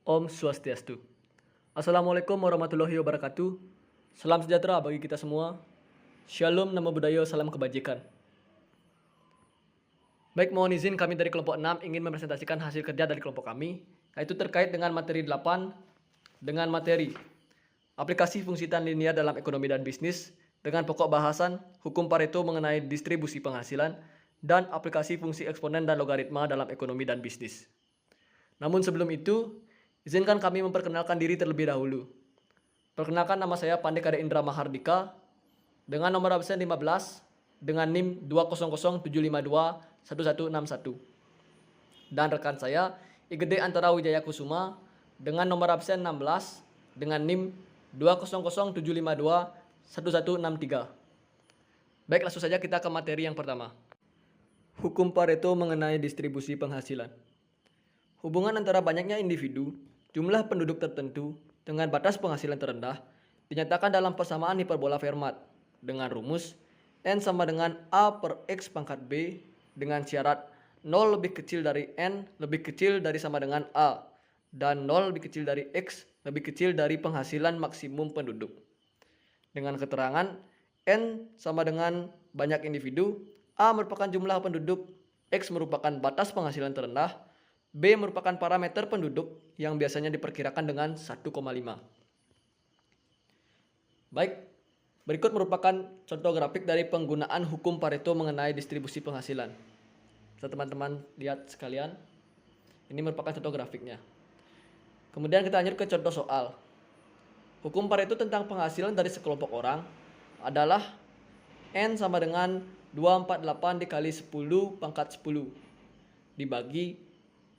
Om Swastiastu. Assalamualaikum warahmatullahi wabarakatuh. Salam sejahtera bagi kita semua. Shalom, namo buddhaya, salam kebajikan. Baik, mohon izin kami dari kelompok 6 ingin mempresentasikan hasil kerja dari kelompok kami, yaitu terkait dengan materi 8 dengan materi aplikasi fungsi tan linear dalam ekonomi dan bisnis dengan pokok bahasan hukum Pareto mengenai distribusi penghasilan dan aplikasi fungsi eksponen dan logaritma dalam ekonomi dan bisnis. Namun sebelum itu, izinkan kami memperkenalkan diri terlebih dahulu. Perkenalkan, nama saya Pandekade Indra Mahardika dengan nomor absen 15 dengan NIM 20007521161 dan rekan saya IGD Antara Wijaya Kusuma dengan nomor absen 16 dengan NIM 20007521163. Baik, langsung saja kita ke materi yang pertama. Hukum Pareto mengenai distribusi penghasilan. Hubungan antara banyaknya individu, jumlah penduduk tertentu, dengan batas penghasilan terendah dinyatakan dalam persamaan hiperbola Fermat dengan rumus N sama dengan A per X pangkat B dengan syarat 0 lebih kecil dari N lebih kecil dari sama dengan A dan 0 lebih kecil dari X lebih kecil dari penghasilan maksimum penduduk. Dengan keterangan N sama dengan banyak individu, A merupakan jumlah penduduk, X merupakan batas penghasilan terendah, B merupakan parameter penduduk yang biasanya diperkirakan dengan 1,5. Baik, berikut merupakan contoh grafik dari penggunaan hukum Pareto mengenai distribusi penghasilan. Bisa teman-teman lihat sekalian, ini merupakan contoh grafiknya. Kemudian kita lanjut ke contoh soal. Hukum Pareto tentang penghasilan dari sekelompok orang adalah N sama dengan 248 dikali 10 pangkat 10 dibagi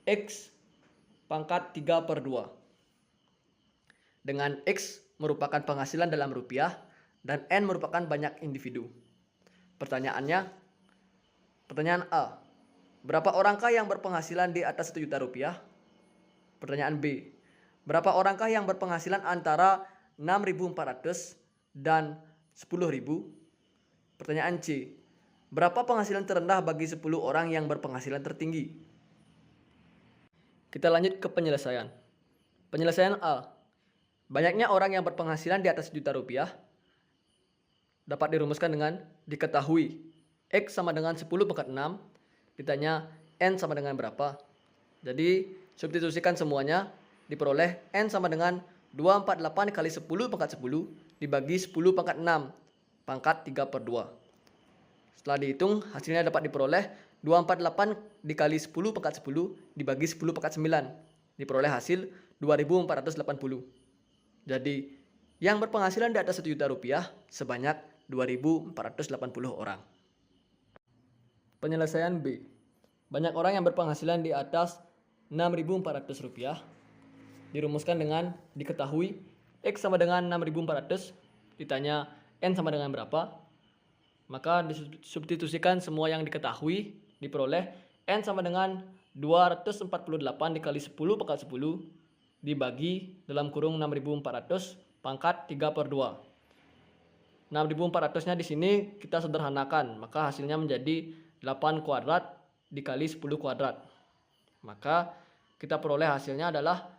X pangkat 3 per 2. Dengan X merupakan penghasilan dalam rupiah dan N merupakan banyak individu. Pertanyaan A. Berapa orangkah yang berpenghasilan di atas 1 juta rupiah? Pertanyaan B. Berapa orangkah yang berpenghasilan antara 6.400 dan 10.000? Pertanyaan C. Berapa penghasilan terendah bagi 10 orang yang berpenghasilan tertinggi? Kita lanjut ke penyelesaian. Penyelesaian A. Banyaknya orang yang berpenghasilan di atas 1 juta rupiah dapat dirumuskan dengan diketahui X sama dengan 10 pangkat 6 ditanya N sama dengan berapa. Jadi substitusikan semuanya, diperoleh N sama dengan 248 kali 10 pangkat 10 dibagi 10 pangkat 6 pangkat 3 per 2. Setelah dihitung, hasilnya dapat diperoleh 248 dikali 10 pangkat 10 dibagi 10 pangkat 9. Diperoleh hasil 2480. Jadi, yang berpenghasilan di atas 1 juta rupiah sebanyak 2480 orang. Penyelesaian B. Banyak orang yang berpenghasilan di atas 6.400 rupiah dirumuskan dengan diketahui X sama dengan 6.400 ditanya N sama dengan berapa. Maka disubstitusikan semua yang diketahui, diperoleh N sama dengan 248 dikali 10 pangkat 10 dibagi dalam kurung 6.400 pangkat 3 per 2. 6.400 nya di sini kita sederhanakan, maka hasilnya menjadi 8 kuadrat dikali 10 kuadrat. Maka kita peroleh hasilnya adalah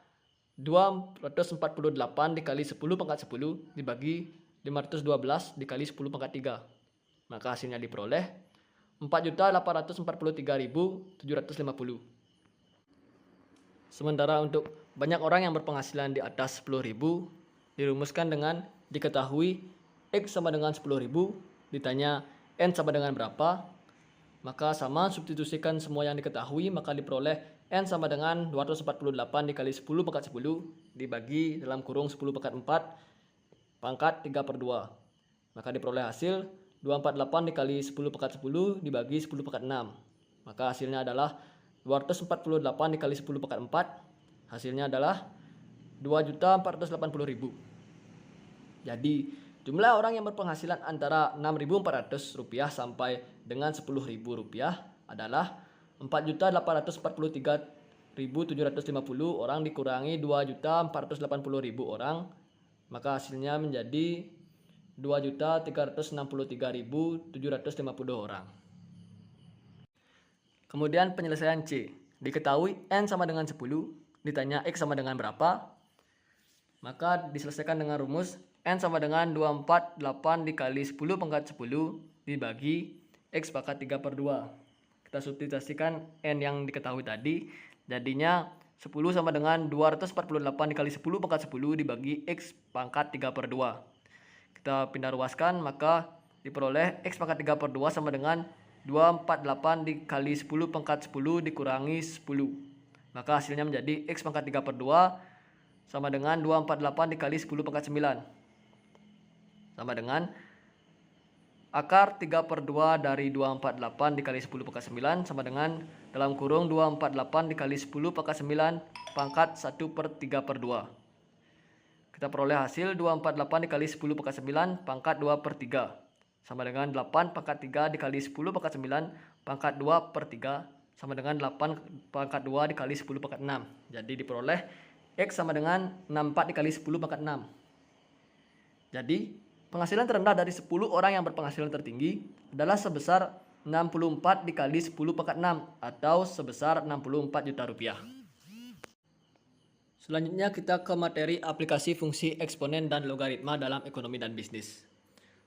248 dikali 10 pangkat 10 dibagi 512 dikali 10 pangkat 3. Maka hasilnya diperoleh 4.843.750. Sementara untuk banyak orang yang berpenghasilan di atas 10.000 dirumuskan dengan diketahui X sama dengan 10.000 ditanya N sama dengan berapa. Maka sama, substitusikan semua yang diketahui, maka diperoleh N sama dengan 248 dikali 10 pangkat 10 dibagi dalam kurung 10 pangkat 4 pangkat 3 per 2. Maka diperoleh hasil 248 dikali 10 pangkat 10 dibagi 10 pangkat 6. Maka hasilnya adalah 248 dikali 10 pangkat 4. Hasilnya adalah 2.480.000. Jadi jumlah orang yang berpenghasilan antara 6.400 rupiah sampai dengan 10.000 rupiah adalah 4.843.750 orang dikurangi 2.480.000 orang. Maka hasilnya menjadi 2.363.750 orang. Kemudian penyelesaian C. Diketahui N sama dengan 10 ditanya X sama dengan berapa, maka diselesaikan dengan rumus N sama dengan 248 dikali 10 pangkat 10 dibagi X pangkat 3/2. Kita substitusikan N yang diketahui tadi, jadinya 10 sama dengan 248 dikali 10 pangkat 10 dibagi X pangkat 3/2. Kita pindah ruaskan, maka diperoleh X pangkat 3/2 sama dengan 248 dikali 10 pangkat 10 dikurangi 10. Maka hasilnya menjadi X pangkat 3/2 sama dengan 248 dikali 10 pangkat 9. Sama dengan akar 3/2 dari 248 dikali 10 pangkat 9 sama dengan dalam kurung 248 dikali 10 pangkat 9 pangkat 1/3/2. Kita peroleh hasil 248 dikali 10 pangkat 9 pangkat 2/3 sama dengan 8 pangkat 3 dikali 10 pangkat 9 pangkat 2/3 sama dengan 8 pangkat 2 dikali 10 pangkat 6. Jadi diperoleh X sama dengan 64 dikali 10 pangkat 6. Jadi penghasilan terendah dari 10 orang yang berpenghasilan tertinggi adalah sebesar 64 dikali 10 pangkat 6 atau sebesar 64 juta rupiah. Selanjutnya kita ke materi aplikasi fungsi eksponen dan logaritma dalam ekonomi dan bisnis.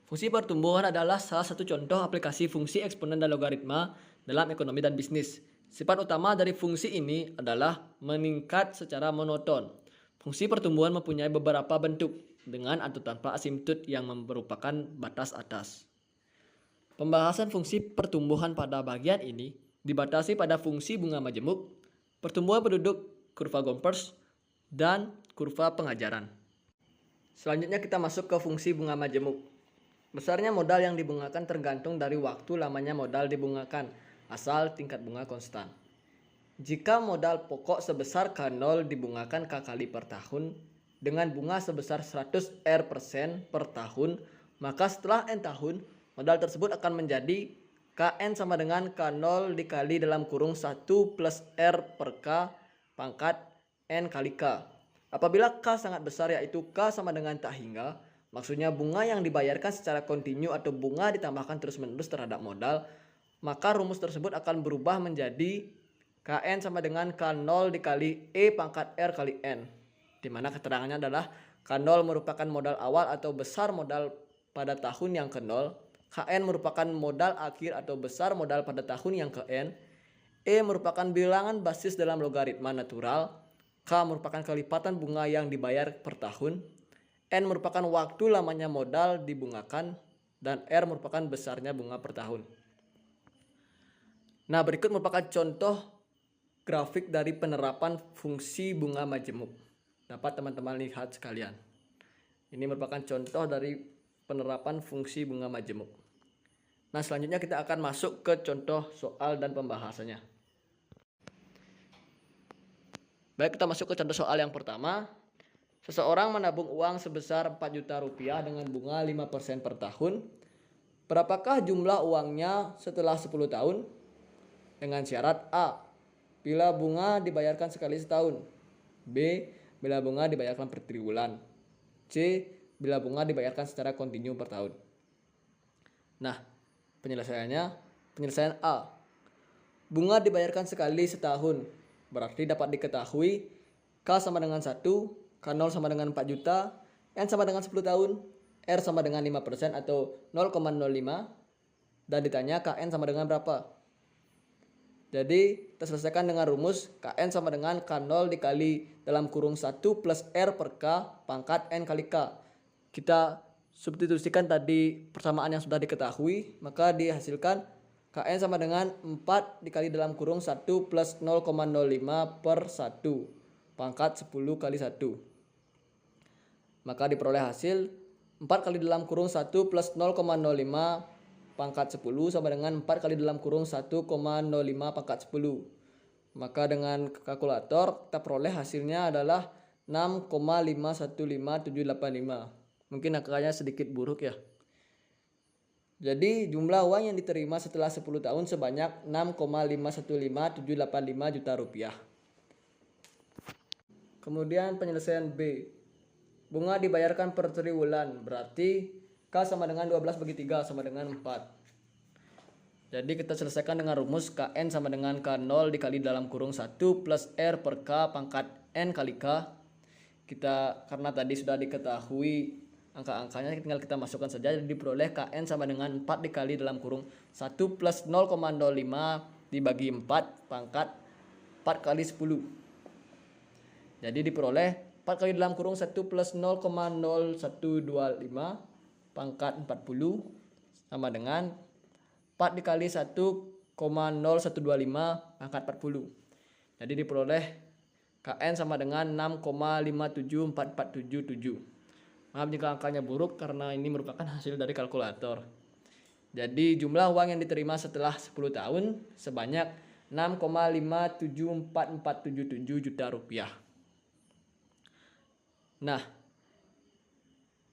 Fungsi pertumbuhan adalah salah satu contoh aplikasi fungsi eksponen dan logaritma dalam ekonomi dan bisnis. Sifat utama dari fungsi ini adalah meningkat secara monoton. Fungsi pertumbuhan mempunyai beberapa bentuk dengan atau tanpa asimtut yang merupakan batas atas. Pembahasan fungsi pertumbuhan pada bagian ini dibatasi pada fungsi bunga majemuk, pertumbuhan penduduk kurva Gompers, dan kurva pengajaran. Selanjutnya kita masuk ke fungsi bunga majemuk. Besarnya modal yang dibungakan tergantung dari waktu lamanya modal dibungakan, asal tingkat bunga konstan. Jika modal pokok sebesar K0 dibungakan K kali per tahun dengan bunga sebesar 100 R% per tahun, maka setelah N tahun, modal tersebut akan menjadi Kn sama dengan K0 dikali dalam kurung 1 plus R per K pangkat N kali K. Apabila K sangat besar yaitu K sama dengan tak hingga, maksudnya bunga yang dibayarkan secara kontinu atau bunga ditambahkan terus-menerus terhadap modal, maka rumus tersebut akan berubah menjadi Kn sama dengan K0 dikali E pangkat R kali N, di mana keterangannya adalah K0 merupakan modal awal atau besar modal pada tahun yang ke-0, Kn merupakan modal akhir atau besar modal pada tahun yang ke-N, E merupakan bilangan basis dalam logaritma natural, K merupakan kelipatan bunga yang dibayar per tahun, N merupakan waktu lamanya modal dibungakan, dan R merupakan besarnya bunga per tahun. Nah, berikut merupakan contoh grafik dari penerapan fungsi bunga majemuk. Dapat teman-teman lihat sekalian. Ini merupakan contoh dari penerapan fungsi bunga majemuk. Nah, selanjutnya kita akan masuk ke contoh soal dan pembahasannya. Baik, kita masuk ke contoh soal yang pertama. Seseorang menabung uang sebesar 4 juta rupiah dengan bunga 5% per tahun. Berapakah jumlah uangnya setelah 10 tahun? Dengan syarat A, bila bunga dibayarkan sekali setahun. B, bila bunga dibayarkan per triwulan. C, bila bunga dibayarkan secara kontinu per tahun. Nah, penyelesaian A. Bunga dibayarkan sekali setahun. Berarti dapat diketahui K sama dengan 1, K0 sama dengan 4 juta, N sama dengan 10 tahun, R sama dengan 5% atau 0,05, dan ditanya Kn sama dengan berapa. Jadi kita selesaikan dengan rumus Kn sama dengan K0 dikali dalam kurung 1 plus R per K pangkat N kali K. Kita substitusikan tadi persamaan yang sudah diketahui, maka dihasilkan Kn sama dengan 4 dikali dalam kurung 1 plus 0,05 per 1 pangkat 10 kali 1. Maka diperoleh hasil 4 kali dalam kurung 1 plus 0,05 pangkat 10 sama dengan 4 kali dalam kurung 1,05 pangkat 10. Maka dengan kalkulator kita peroleh hasilnya adalah 6,515785. Mungkin angkanya sedikit buruk ya. Jadi jumlah uang yang diterima setelah 10 tahun sebanyak 6,515785 juta rupiah. Kemudian penyelesaian B. Bunga dibayarkan per triwulan, berarti K sama dengan 12 bagi 3 sama dengan 4. Jadi kita selesaikan dengan rumus Kn sama dengan K0 dikali dalam kurung 1 plus R per K pangkat N kali K. Kita karena tadi sudah diketahui angka-angkanya, tinggal kita masukkan saja. Jadi diperoleh Kn sama dengan 4 dikali dalam kurung 1 plus 0,05 dibagi 4 pangkat 4 kali 10. Jadi diperoleh 4 kali dalam kurung 1 plus 0,0125 pangkat 40 sama dengan 4 dikali 1,0125 pangkat 40. Jadi diperoleh Kn sama dengan 6,57447. Maaf jika angkanya buruk karena ini merupakan hasil dari kalkulator. Jadi jumlah uang yang diterima setelah 10 tahun sebanyak 6,57447 juta rupiah. Nah,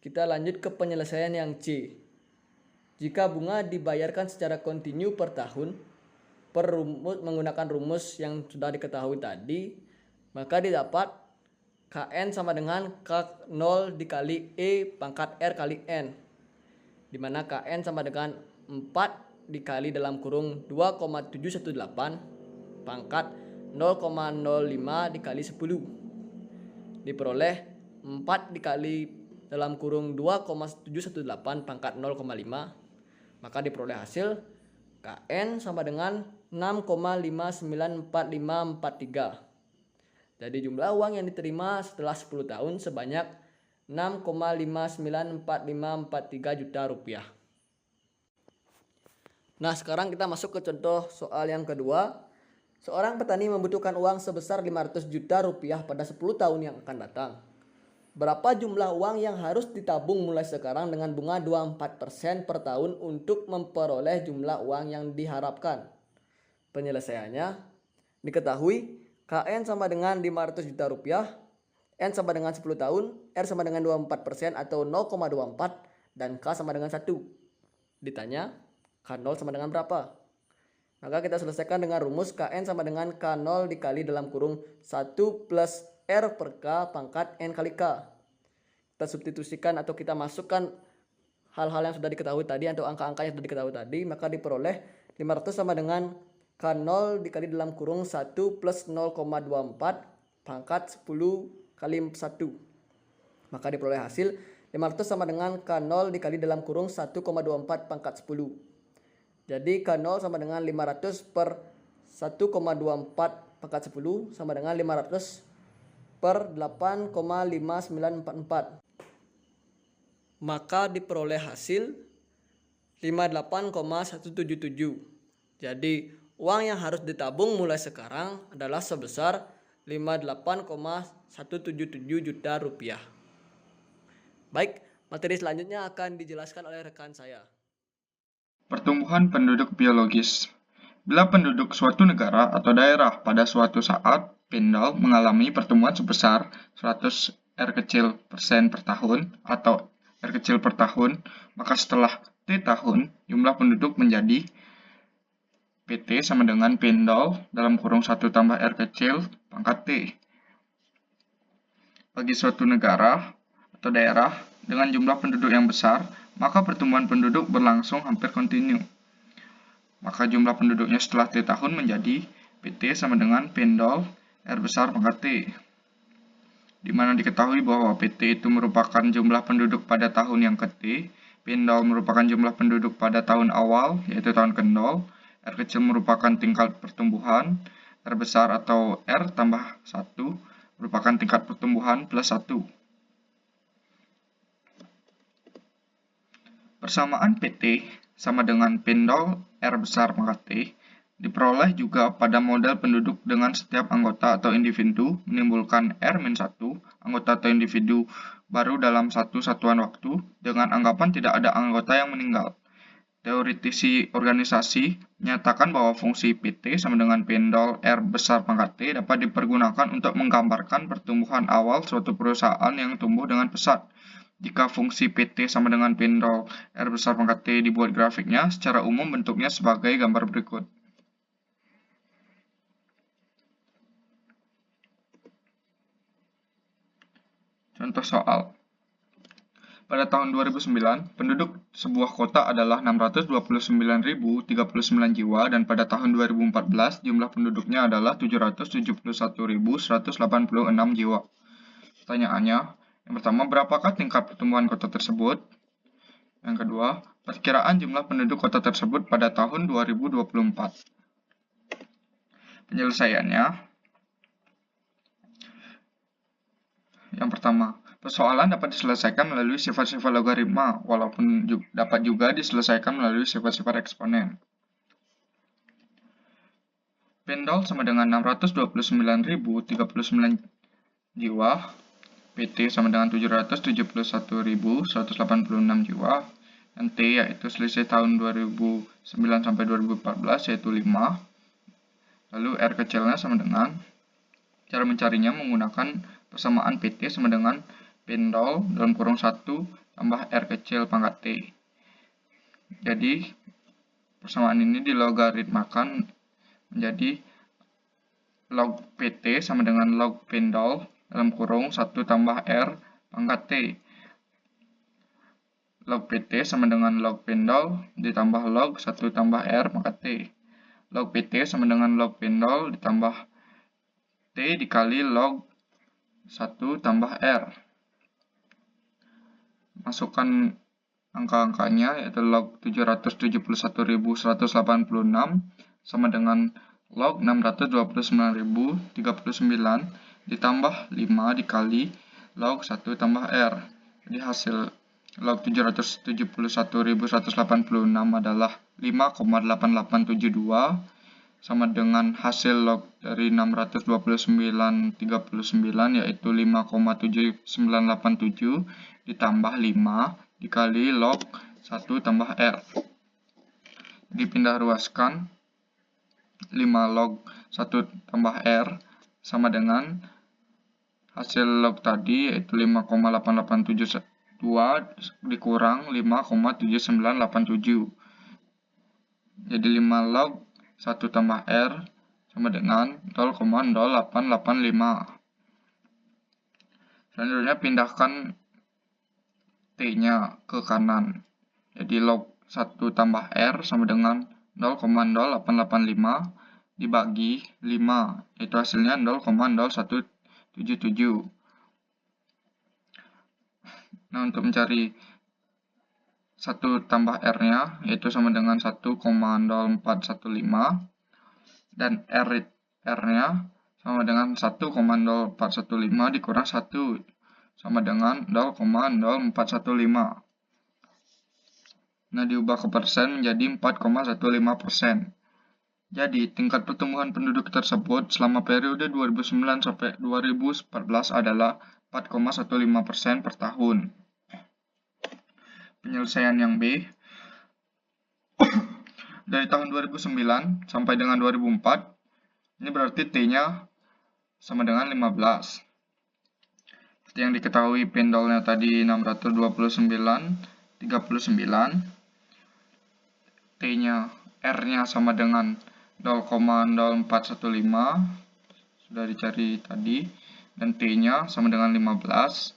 kita lanjut ke penyelesaian yang C. Jika bunga dibayarkan secara kontinu per tahun, menggunakan rumus yang sudah diketahui tadi, maka didapat Kn sama dengan K0 dikali E pangkat R kali N, di mana Kn sama dengan 4 dikali dalam kurung 2,718 pangkat 0,05 dikali 10. Diperoleh 4 dikali dalam kurung 2,718 pangkat 0,5, maka diperoleh hasil Kn sama dengan 6,594543. Jadi jumlah uang yang diterima setelah 10 tahun sebanyak 6,594543 juta rupiah. Nah, sekarang kita masuk ke contoh soal yang kedua. Seorang petani membutuhkan uang sebesar 500 juta rupiah pada 10 tahun yang akan datang. Berapa jumlah uang yang harus ditabung mulai sekarang dengan bunga 24% per tahun untuk memperoleh jumlah uang yang diharapkan? Penyelesaiannya diketahui Kn sama dengan 500 juta rupiah, N sama dengan 10 tahun, R sama dengan 24% atau 0,24, dan K sama dengan 1. Ditanya, K0 sama dengan berapa? Maka kita selesaikan dengan rumus Kn sama dengan K0 dikali dalam kurung 1 plus R per K pangkat N kali K. Kita substitusikan atau kita masukkan hal-hal yang sudah diketahui tadi atau angka-angka yang sudah diketahui tadi, maka diperoleh 500 sama dengan K0 dikali dalam kurung 1 plus 0,24 pangkat 10 kali 1. Maka diperoleh hasil 500 sama dengan K0 dikali dalam kurung 1,24 pangkat 10. Jadi K0 sama dengan 500 per 1,24 pangkat 10 sama dengan 500 per 8,5944. Maka diperoleh hasil 58,177. Jadi uang yang harus ditabung mulai sekarang adalah sebesar 58,177 juta rupiah. Baik, materi selanjutnya akan dijelaskan oleh rekan saya. Pertumbuhan penduduk biologis. Bila penduduk suatu negara atau daerah pada suatu saat pendal mengalami pertumbuhan sebesar 100 R kecil persen per tahun atau R kecil per tahun, maka setelah T tahun, jumlah penduduk menjadi PT sama dengan pendal dalam kurung 1 tambah R kecil pangkat T. Bagi suatu negara atau daerah dengan jumlah penduduk yang besar, maka pertumbuhan penduduk berlangsung hampir kontinu. Maka jumlah penduduknya setelah T tahun menjadi PT sama dengan pendal R besar pangkat T. Di mana diketahui bahwa PT itu merupakan jumlah penduduk pada tahun yang ke-T, pendal merupakan jumlah penduduk pada tahun awal, yaitu tahun kendal, R kecil merupakan tingkat pertumbuhan, R besar atau R tambah 1 merupakan tingkat pertumbuhan plus 1. Persamaan PT sama dengan pendal R besar pangkat T diperoleh juga pada model penduduk dengan setiap anggota atau individu menimbulkan R-1 anggota atau individu baru dalam satu satuan waktu dengan anggapan tidak ada anggota yang meninggal. Teoritisi organisasi menyatakan bahwa fungsi PT sama dengan pendal R besar pangkat T dapat dipergunakan untuk menggambarkan pertumbuhan awal suatu perusahaan yang tumbuh dengan pesat. Jika fungsi PT sama dengan pendal R besar pangkat T dibuat grafiknya, secara umum bentuknya sebagai gambar berikut. Contoh soal. Pada tahun 2009, penduduk sebuah kota adalah 629.039 jiwa dan pada tahun 2014 jumlah penduduknya adalah 771.186 jiwa. Pertanyaannya, yang pertama, berapakah tingkat pertumbuhan kota tersebut? Yang kedua, perkiraan jumlah penduduk kota tersebut pada tahun 2024. Penyelesaiannya, yang pertama, persoalan dapat diselesaikan melalui sifat-sifat logaritma, walaupun dapat juga diselesaikan melalui sifat-sifat eksponen. Pendol sama dengan 629.039 jiwa, PT sama dengan 771.186 jiwa, dan T yaitu selisih tahun 2009 sampai 2014 yaitu 5. Lalu R kecilnya sama dengan, cara mencarinya menggunakan persamaan PT sama dengan pendol dalam kurung 1 tambah R kecil pangkat T. Jadi persamaan ini dilogaritmakan menjadi log PT sama dengan log pendol dalam kurung 1 tambah R pangkat T. Log PT sama dengan log pendol ditambah log 1 tambah R pangkat T. Log PT sama dengan log pendol ditambah T dikali log 1 tambah R. Masukkan angka-angkanya yaitu log 771.186 sama dengan log 629.039 ditambah 5 dikali log 1 tambah R. Jadi hasil log 771.186 adalah 5,8872 sama dengan hasil log dari 629.039 yaitu 5,7987 ditambah 5 dikali log 1 tambah R. Dipindah ruaskan 5 log 1 tambah R sama dengan hasil log tadi yaitu 5,8872 dikurang 5,7987. Jadi 5 log 1 tambah R sama dengan 0,0885. Selanjutnya pindahkan T-nya ke kanan. Jadi log 1 tambah R sama dengan 0,0885 dibagi 5, itu hasilnya 0,0177. Nah, untuk mencari 1 tambah R-nya, yaitu sama dengan 1,0415, dan R-nya sama dengan 1,0415 dikurang 1, sama dengan 0,0415. Nah, diubah ke persen menjadi 4,15%. Jadi, tingkat pertumbuhan penduduk tersebut selama periode 2009 sampai 2014 adalah 4,15% per tahun. Penyelesaian yang B, dari tahun 2009 sampai dengan 2004, ini berarti T-nya sama dengan 15. Seperti yang diketahui pendolnya tadi 629,39, T-nya, R-nya sama dengan 0,0415, sudah dicari tadi, dan T-nya sama dengan 15.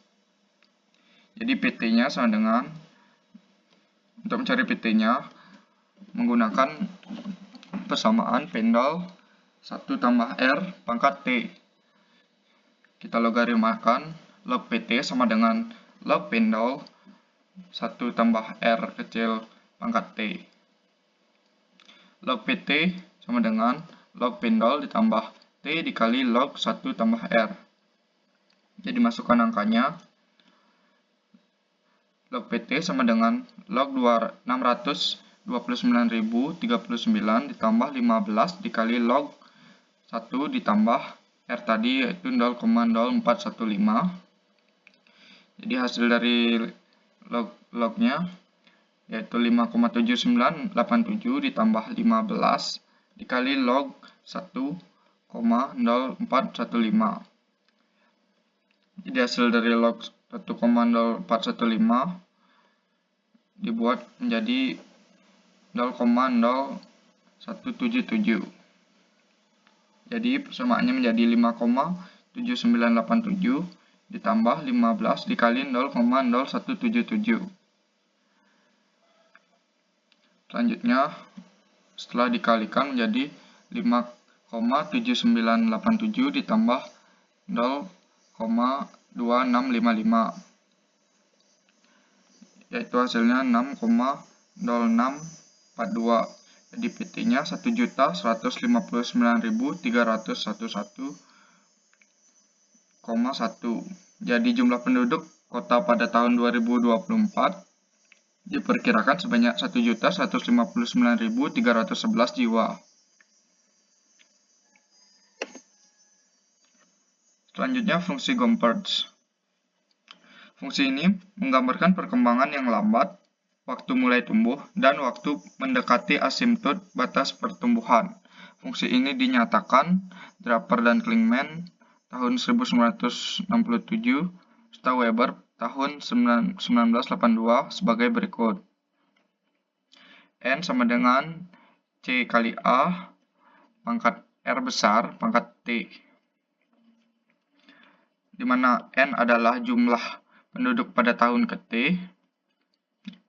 Jadi PT-nya sama dengan, untuk mencari PT-nya, menggunakan persamaan pendol 1 tambah R pangkat T. Kita logaritmakan log PT sama dengan log pendol 1 tambah R kecil pangkat T. Log PT sama dengan log pendol ditambah T dikali log 1 tambah R. Jadi masukkan angkanya. Log PT sama dengan log 629.039 ditambah 15 dikali log 1 ditambah R tadi yaitu 0,0415. Jadi hasil dari lognya yaitu 5,7987 ditambah 15 dikali log 1,0415. Jadi hasil dari log 1,0415 dibuat menjadi 0,0177. Jadi persamaannya menjadi 5,7987 ditambah 15 dikali 0,0177. Selanjutnya, setelah dikalikan menjadi 5,7987 ditambah 0,2655, yaitu hasilnya 6,0642. Jadi PT-nya 1.159.311,1. Jadi jumlah penduduk kota pada tahun 2024 diperkirakan sebanyak 1.159.311 jiwa. Selanjutnya, fungsi Gompertz. Fungsi ini menggambarkan perkembangan yang lambat, waktu mulai tumbuh, dan waktu mendekati asimptot batas pertumbuhan. Fungsi ini dinyatakan Draper dan Klingman tahun 1967, serta Weber tahun 1982 sebagai berikut. N sama dengan C kali A pangkat R besar pangkat T, di mana N adalah jumlah penduduk pada tahun ke-T,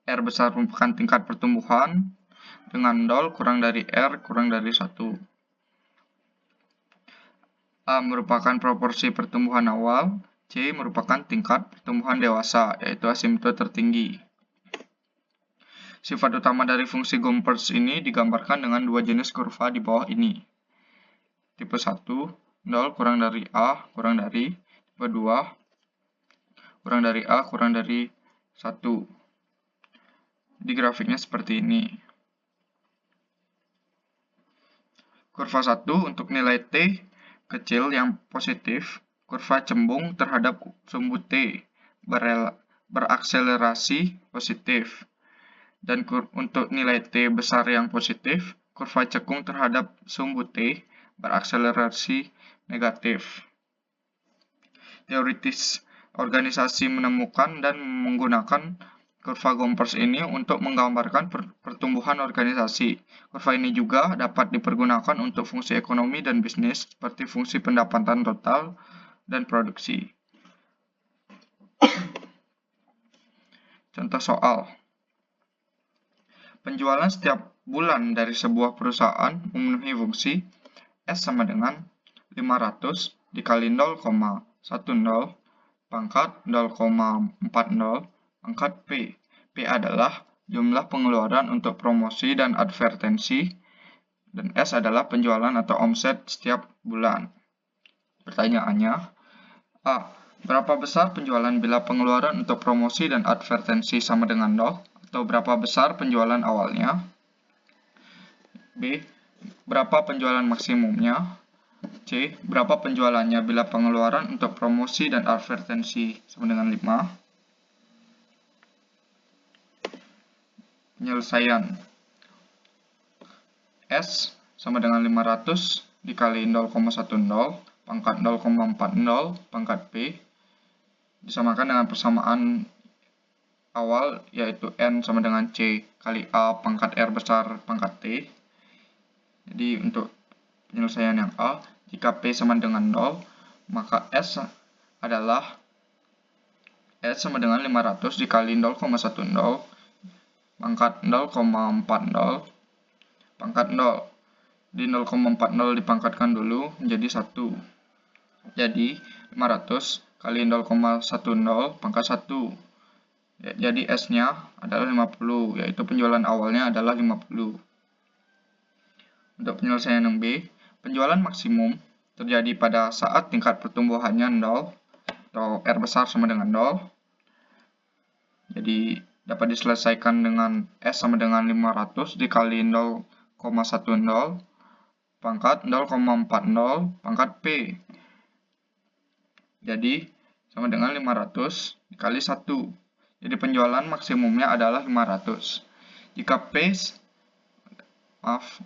R besar merupakan tingkat pertumbuhan, dengan 0 kurang dari R kurang dari 1. A merupakan proporsi pertumbuhan awal, C merupakan tingkat pertumbuhan dewasa, yaitu asimptot tertinggi. Sifat utama dari fungsi Gompertz ini digambarkan dengan dua jenis kurva di bawah ini. Tipe 1, 0 kurang dari A kurang dari, tipe 2, kurang dari A kurang dari 1. Di grafiknya seperti ini. Kurva 1 untuk nilai T kecil yang positif, kurva cembung terhadap sumbu T berakselerasi positif. Dan untuk nilai T besar yang positif, kurva cekung terhadap sumbu T berakselerasi negatif. Teoritis organisasi menemukan dan menggunakan kurva Gompertz ini untuk menggambarkan pertumbuhan organisasi. Kurva ini juga dapat dipergunakan untuk fungsi ekonomi dan bisnis, seperti fungsi pendapatan total dan produksi. Contoh soal. Penjualan setiap bulan dari sebuah perusahaan memenuhi fungsi S sama dengan 500 dikali 0,10 pangkat 0,40 pangkat P. P adalah jumlah pengeluaran untuk promosi dan advertensi, dan S adalah penjualan atau omset setiap bulan. Pertanyaannya, A. Berapa besar penjualan bila pengeluaran untuk promosi dan advertensi sama dengan 0? Atau berapa besar penjualan awalnya? B. Berapa penjualan maksimumnya? C. Berapa penjualannya bila pengeluaran untuk promosi dan advertensi sama dengan 5? Penyelesaian. S sama dengan 500 dikali 0,10 pangkat 0,40 pangkat P disamakan dengan persamaan awal, yaitu N sama dengan C kali A pangkat R besar pangkat T. Jadi untuk penyelesaian yang A, jika P sama dengan 0, maka S adalah S sama dengan 500 dikali 0,10 pangkat 0,40 pangkat 0. Di 0,40 dipangkatkan dulu menjadi 1. Jadi 500 kali 0,10 pangkat 1. Jadi S-nya adalah 50, yaitu penjualan awalnya adalah 50. Untuk penyelesaian yang B, penjualan maksimum terjadi pada saat tingkat pertumbuhannya 0 atau R besar sama dengan 0. Jadi dapat diselesaikan dengan S sama dengan 500 dikali 0,10 pangkat 0,40 pangkat P. Jadi sama dengan 500 dikali 1. Jadi penjualan maksimumnya adalah 500. Jika P,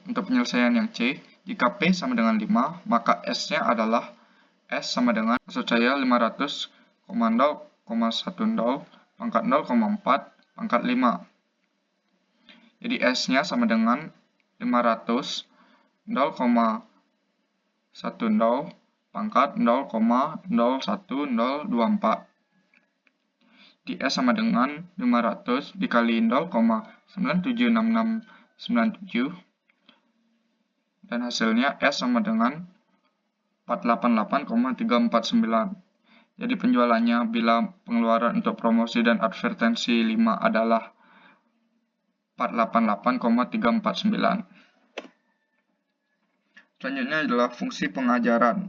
untuk penyelesaian yang C, jika P sama dengan 5, maka S-nya adalah S sama dengan, maksud saya 500,0,10 pangkat 0,4 pangkat 5. Jadi S-nya sama dengan 500 0,10 pangkat 0,01024. Di S sama dengan 500 dikali 0,976697 dan hasilnya S sama dengan 488,349. Jadi penjualannya bila pengeluaran untuk promosi dan advertensi 5 adalah 488,349. Selanjutnya adalah fungsi pengajaran.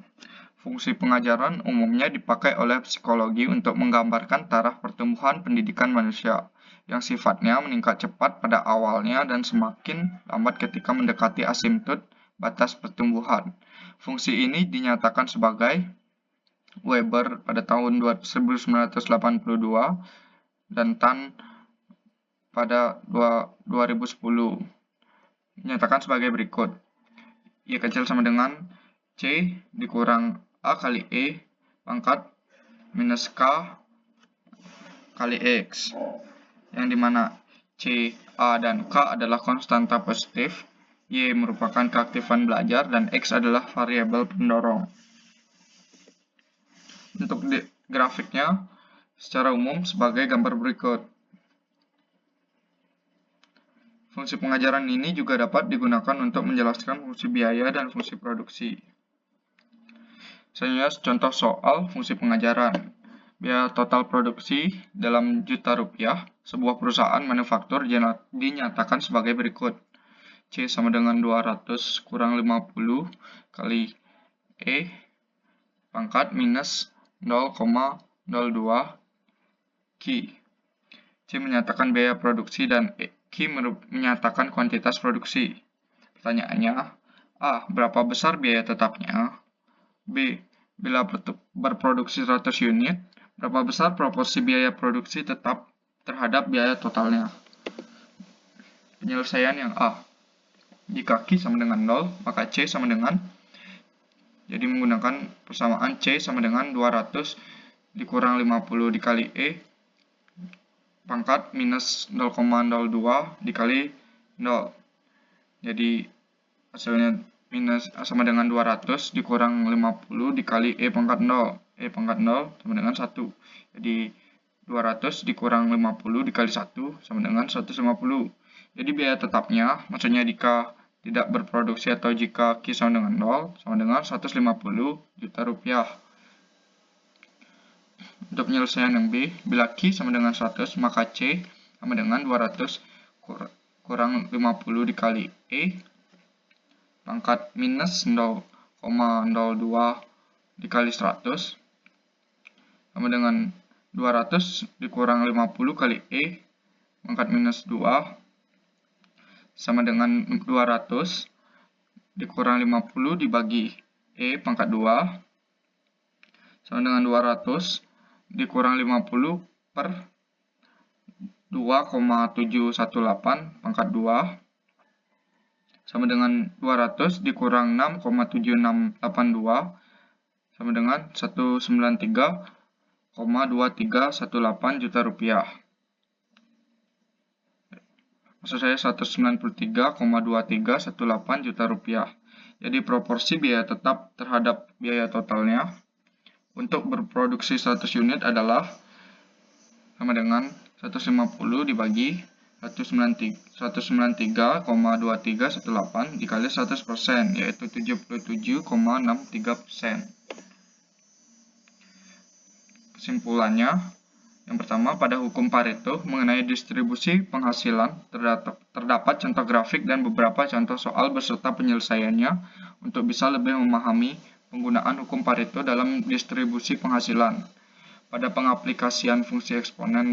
Fungsi pengajaran umumnya dipakai oleh psikologi untuk menggambarkan taraf pertumbuhan pendidikan manusia, yang sifatnya meningkat cepat pada awalnya dan semakin lambat ketika mendekati asimtot batas pertumbuhan. Fungsi ini dinyatakan sebagai Weber pada tahun 1982 dan Tan pada 2010. Dinyatakan sebagai berikut. Y kecil sama dengan C dikurang A kali E pangkat minus K kali X, yang dimana C, A, dan K adalah konstanta positif, Y merupakan keaktifan belajar, dan X adalah variabel pendorong. Untuk grafiknya secara umum sebagai gambar berikut. Fungsi pengajaran ini juga dapat digunakan untuk menjelaskan fungsi biaya dan fungsi produksi. Selanjutnya contoh soal fungsi pengajaran. Biaya total produksi dalam juta rupiah, sebuah perusahaan manufaktur dinyatakan sebagai berikut. C sama dengan 200 kurang 50 kali E pangkat minus 0,02 Q. C menyatakan biaya produksi dan Q menyatakan kuantitas produksi. Pertanyaannya, A. Berapa besar biaya tetapnya? B. Bila berproduksi 100 unit, berapa besar proporsi biaya produksi tetap terhadap biaya totalnya? Penyelesaian yang A. Jika Q sama dengan 0, maka C sama dengan, jadi menggunakan persamaan C sama dengan 200 dikurang 50 dikali E pangkat minus 0,02 dikali 0. Jadi hasilnya minus sama dengan 200 dikurang 50 dikali E pangkat 0. E pangkat 0 sama dengan 1. Jadi 200 dikurang 50 dikali 1 sama dengan 150. Jadi biaya tetapnya, maksudnya jika tidak berproduksi atau jika Q sama dengan 0, sama dengan 150 juta rupiah. Untuk penyelesaian yang B, bila Q sama dengan 100, maka C sama dengan 200 kurang 50 dikali E pangkat minus 0,02 dikali 100 sama dengan 200 dikurang 50 kali E pangkat minus 2 sama dengan 200 dikurang 50 dibagi E pangkat 2 sama dengan 200 dikurang 50 per 2,718 pangkat 2 sama dengan 200 dikurang 6,7682 sama dengan 193,2318 juta rupiah. Maksud saya 193,2318 juta rupiah. Jadi proporsi biaya tetap terhadap biaya totalnya untuk berproduksi 100 unit adalah sama dengan 150 dibagi 193,2318 dikali 100%, yaitu 77,63%. Kesimpulannya, yang pertama, pada hukum Pareto mengenai distribusi penghasilan terdapat contoh grafik dan beberapa contoh soal beserta penyelesaiannya untuk bisa lebih memahami penggunaan hukum Pareto dalam distribusi penghasilan. Pada pengaplikasian fungsi eksponen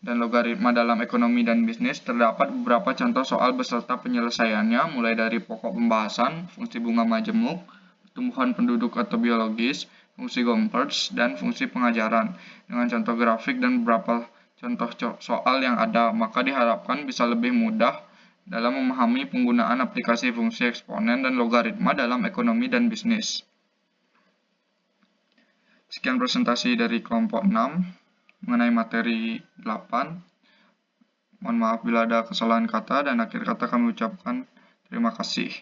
dan logaritma dalam ekonomi dan bisnis, terdapat beberapa contoh soal beserta penyelesaiannya, mulai dari pokok pembahasan, fungsi bunga majemuk, pertumbuhan penduduk atau biologis, fungsi Gompertz, dan fungsi pengajaran. Dengan contoh grafik dan beberapa contoh soal yang ada, maka diharapkan bisa lebih mudah dalam memahami penggunaan aplikasi fungsi eksponen dan logaritma dalam ekonomi dan bisnis. Sekian presentasi dari kelompok 6 mengenai materi 8. Mohon maaf bila ada kesalahan kata, dan akhir kata kami ucapkan terima kasih.